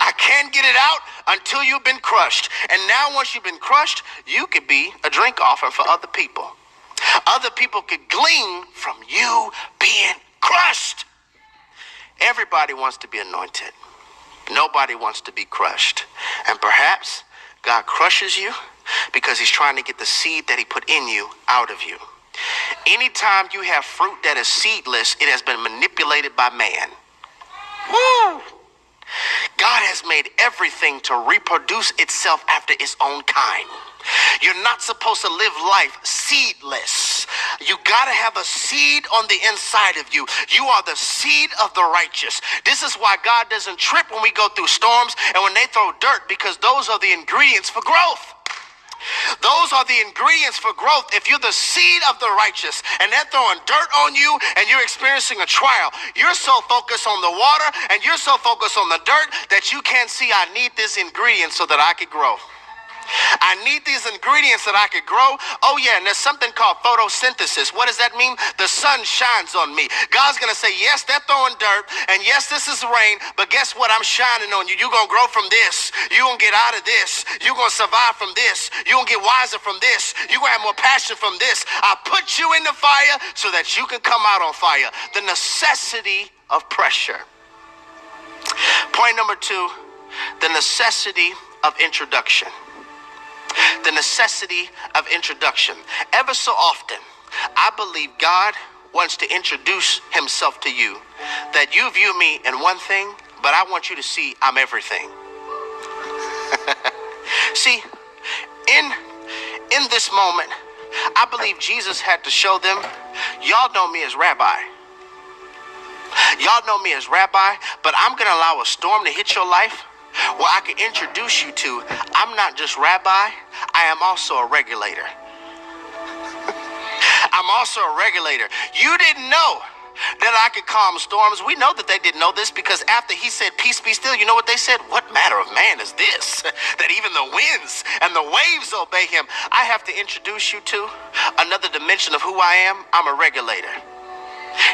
I can't get it out until you've been crushed. And now once you've been crushed, you could be a drink offering for other people. Other people could glean from you being crushed. Everybody wants to be anointed. Nobody wants to be crushed. And perhaps God crushes you because he's trying to get the seed that he put in you out of you. Anytime you have fruit that is seedless, it has been manipulated by man. Woo! God has made everything to reproduce itself after its own kind. You're not supposed to live life seedless. You gotta have a seed on the inside of you. You are the seed of the righteous. This is why God doesn't trip when we go through storms and when they throw dirt, because those are the ingredients for growth. Those are the ingredients for growth. If you're the seed of the righteous and they're throwing dirt on you and you're experiencing a trial, you're so focused on the water and you're so focused on the dirt that you can't see, I need this ingredient so that I could grow. I need these ingredients that I could grow. Oh yeah, and there's something called photosynthesis. What does that mean? The sun shines on me. God's going to say, yes, they're throwing dirt, and yes, this is rain, but guess what? I'm shining on you. You're going to grow from this. You're going to get out of this. You're going to survive from this. You're going to get wiser from this. You're going to have more passion from this. I put you in the fire so that you can come out on fire. The necessity of pressure. Point number 2, the necessity of introduction. The necessity of introduction. Ever so often, I believe God wants to introduce himself to you. That you view me in one thing, but I want you to see I'm everything. See, in this moment, I believe Jesus had to show them, y'all know me as Rabbi. Y'all know me as Rabbi, but I'm going to allow a storm to hit your life where I can introduce you to, I'm not just Rabbi, I am also a regulator. I'm also a regulator. You didn't know that I could calm storms. We know that they didn't know this because after he said, peace be still, you know what they said? What manner of man is this? That even the winds and the waves obey him. I have to introduce you to another dimension of who I am. I'm a regulator.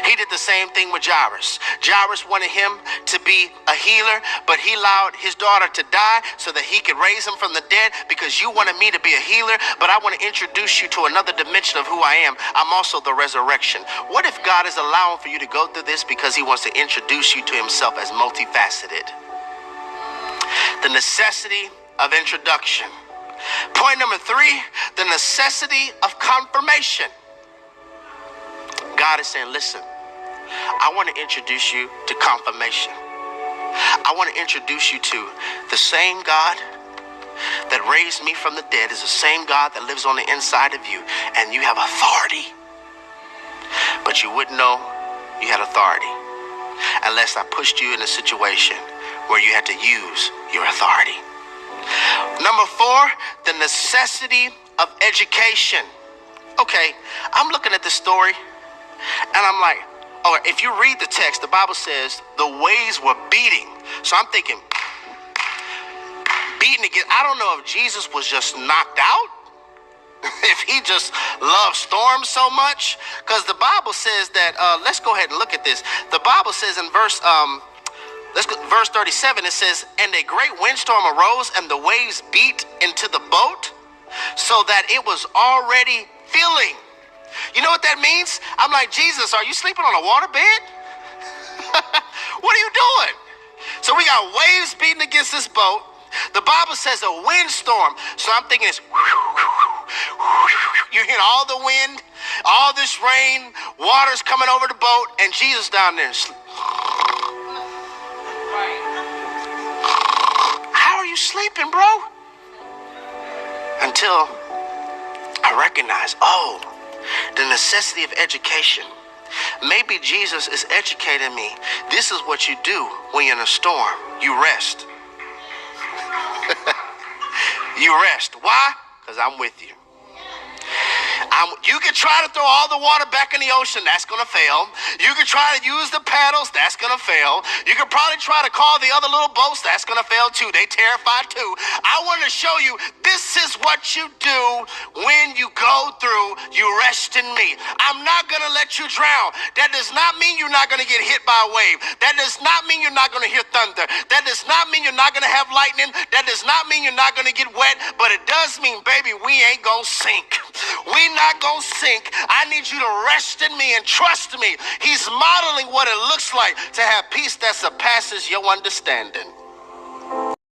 He did the same thing with Jairus. Jairus wanted him to be a healer, but he allowed his daughter to die so that he could raise him from the dead because you wanted me to be a healer, but I want to introduce you to another dimension of who I am. I'm also the resurrection. What if God is allowing for you to go through this because he wants to introduce you to himself as multifaceted? The necessity of introduction. Point number 3, the necessity of confirmation. God is saying, listen, I want to introduce you to confirmation. I want to introduce you to the same God that raised me from the dead is the same God that lives on the inside of you, and you have authority. But you wouldn't know you had authority unless I pushed you in a situation where you had to use your authority. Number 4, the necessity of education. Okay, I'm looking at this story, and I'm like, oh, if you read the text, the Bible says the waves were beating. So I'm thinking, beating again. I don't know if Jesus was just knocked out, if he just loved storms so much, because the Bible says that, let's go ahead and look at this. The Bible says in verse 37, it says, and a great windstorm arose and the waves beat into the boat so that it was already filling. You know what that means? I'm like, Jesus, are you sleeping on a waterbed? What are you doing? So we got waves beating against this boat. The Bible says a windstorm. So I'm thinking it's, you're hearing all the wind, all this rain, water's coming over the boat, and Jesus down there. How are you sleeping, bro? Until I recognize, oh, the necessity of education. Maybe Jesus is educating me. This is what you do when you're in a storm. You rest. You rest. Why? Because I'm with you. You can try to throw all the water back in the ocean. That's going to fail. You can try to use the paddles. That's going to fail. You can probably try to call the other little boats. That's going to fail too. They terrified too. I want to show you this is what you do when you go through. You rest in me. I'm not going to let you drown. That does not mean you're not going to get hit by a wave. That does not mean you're not going to hear thunder. That does not mean you're not going to have lightning. That does not mean you're not going to get wet. But it does mean, baby, we ain't going to sink. We not going to sink. I need you to rest in me and trust me. He's modeling what it looks like to have peace that surpasses your understanding.